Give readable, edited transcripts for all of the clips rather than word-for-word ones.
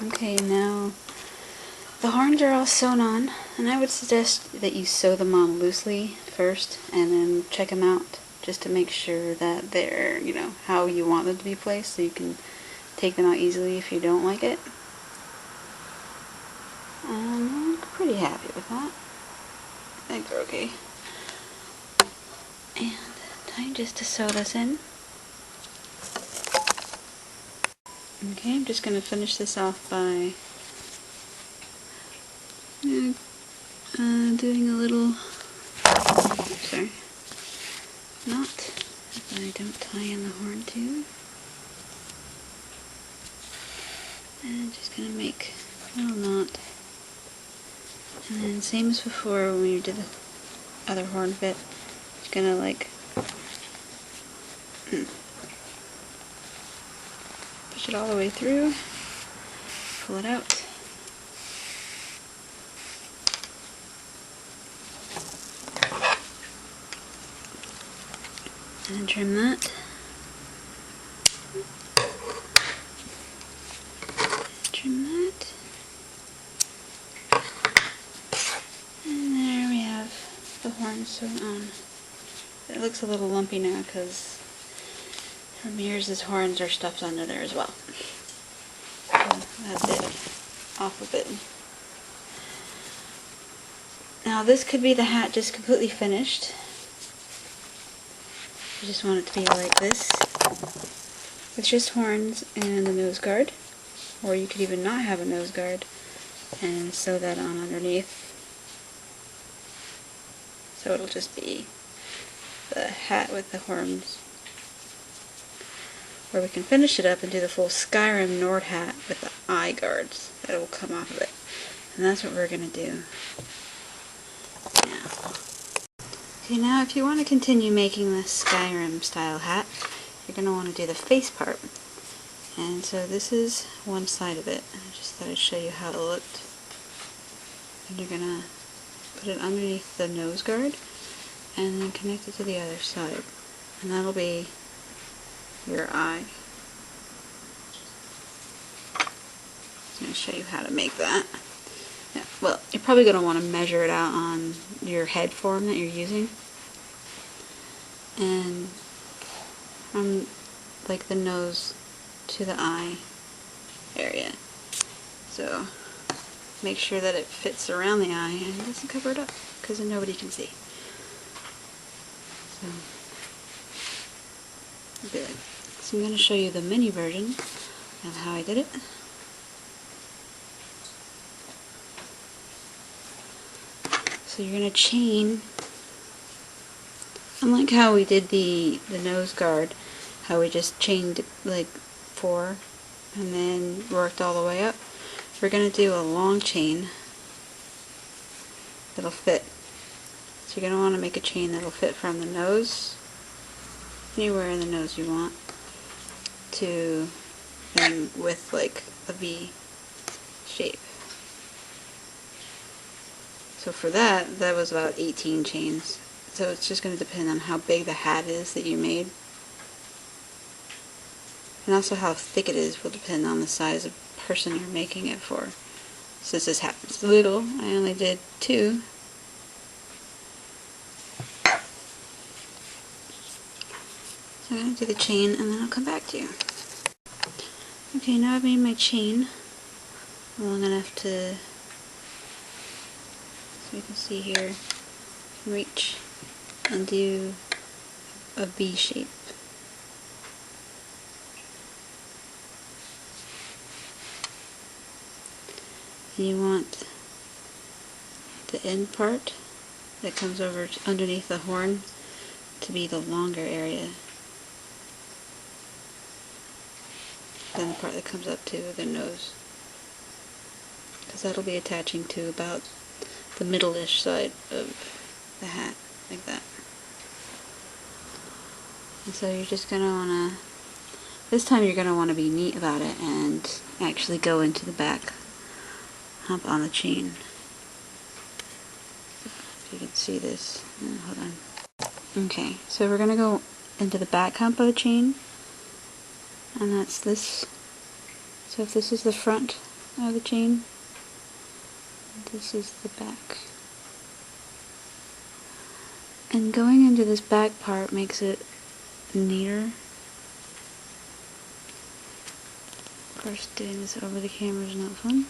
Okay, now the horns are all sewn on, and I would suggest that you sew them on loosely first and then check them out just to make sure that they're, how you want them to be placed, so you can take them out easily if you don't like it. And I'm pretty happy with that. I think they're okay. And time just to sew this in. Okay, I'm just going to finish this off by doing a little, knot that I don't tie in the horn to. And just going to make a little knot. And then same as before when we did the other horn bit, just going to push it all the way through, pull it out. And then trim that. Trim that. And there we have the horn sewn on. It looks a little lumpy now because Ramirez's horns are stuffed under there as well. So that's it. Off of it. Now this could be the hat just completely finished. I just want it to be like this, with just horns and a nose guard, or you could even not have a nose guard and sew that on underneath, so it'll just be the hat with the horns. Or we can finish it up and do the full Skyrim Nord hat with the eye guards that will come off of it, and that's what we're going to do now. Okay, now if you want to continue making this Skyrim style hat, you're going to want to do the face part. And so this is one side of it. I just thought I'd show you how it looked. And you're going to put it underneath the nose guard and then connect it to the other side. And that'll be your eye. I'm going to show you how to make that. Yeah, well, you're probably going to want to measure it out on your head form that you're using. And from the nose to the eye area. So make sure that it fits around the eye and doesn't cover it up, because then nobody can see. So I'm going to show you the mini version of how I did it. So you're going to chain, unlike how we did the nose guard, how we just chained 4 and then worked all the way up. We're going to do a long chain that'll fit. So you're going to want to make a chain that'll fit from the nose, anywhere in the nose you want, to with a V shape. So for that was about 18 chains. So it's just going to depend on how big the hat is that you made. And also how thick it is will depend on the size of person you're making it for. Since this hat is little, I only did 2. So I'm going to do the chain and then I'll come back to you. Okay, now I've made my chain long enough to, so you can see here, reach and do a V shape. And you want the end part that comes over underneath the horn to be the longer area than the part that comes up to the nose, because that'll be attaching to about the middle-ish side of the hat, like that. And so you're just going to want to, this time you're going to want to be neat about it and actually go into the back hump on the chain. If you can see this. Hold on. Okay, so we're going to go into the back hump of the chain, and that's this. So if this is the front of the chain. This is the back. And going into this back part makes it neater. Of course, doing this over the camera is not fun.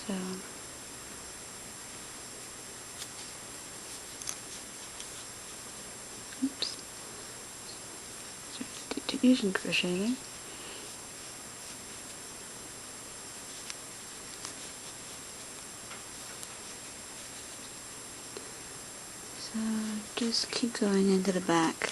So, oops. Started using crochet there. So, just keep going into the back.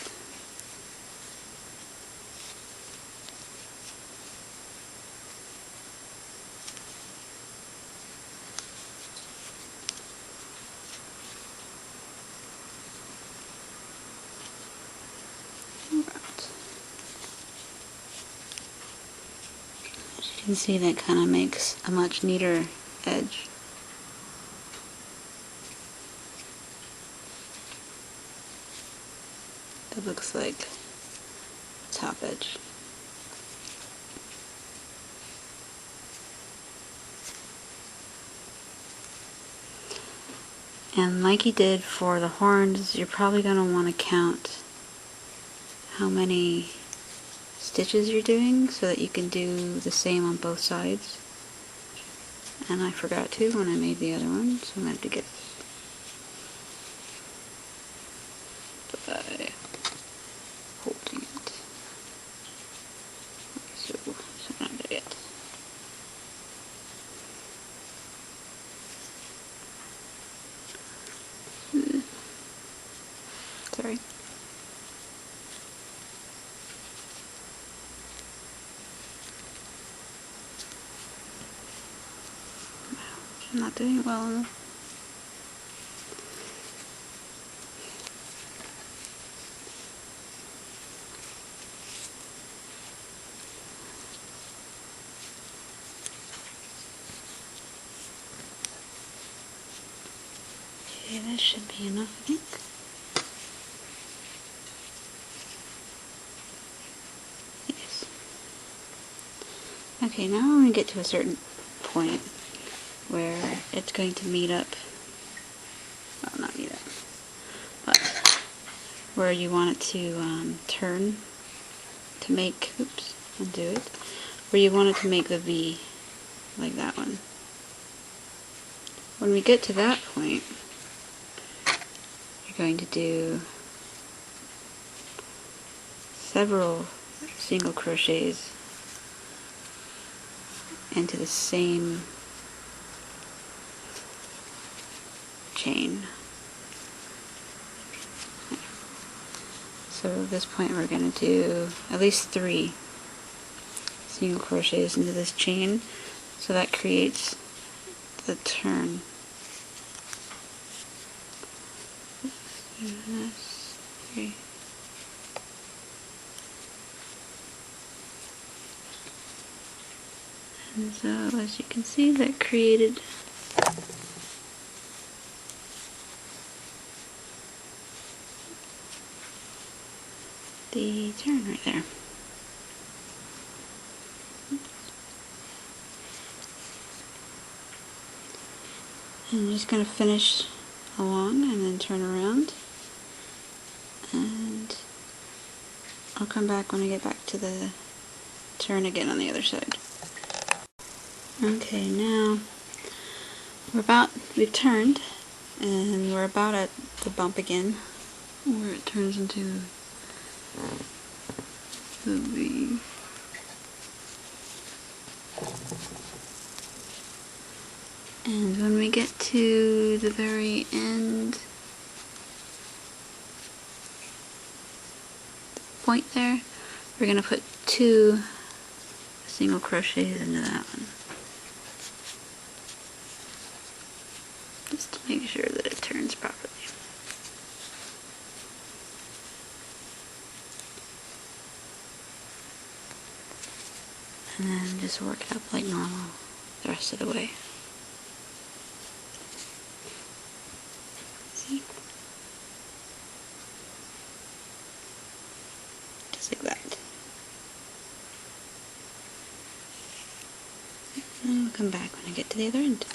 As you can see, that kind of makes a much neater edge. That looks like top edge. And like you did for the horns, you're probably going to want to count how many stitches you're doing so that you can do the same on both sides. And I forgot to when I made the other one, so I'm going to have to get by holding it. So not there yet. Sorry. I'm not doing well enough. Okay, that should be enough, I think. Yes. Okay, now when we get to a certain point where it's going to meet up, well, not meet up, but where you want it to turn to make, oops, undo it, where you want it to make the V, like that one. When we get to that point, you're going to do several single crochets into the same chain. So at this point we're going to do at least 3 single crochets into this chain, so that creates the turn. That's 3. And so as you can see, that created the turn right there. And I'm just going to finish along and then turn around, and I'll come back when I get back to the turn again on the other side. Okay, now we've turned, and we're about at the bump again, where it turns into the V. And when we get to the very end point there, we're going to put 2 single crochets into that one, just to make sure that it turns properly. And then just work it up like normal the rest of the way. See? Just like that. And we'll come back when I get to the other end.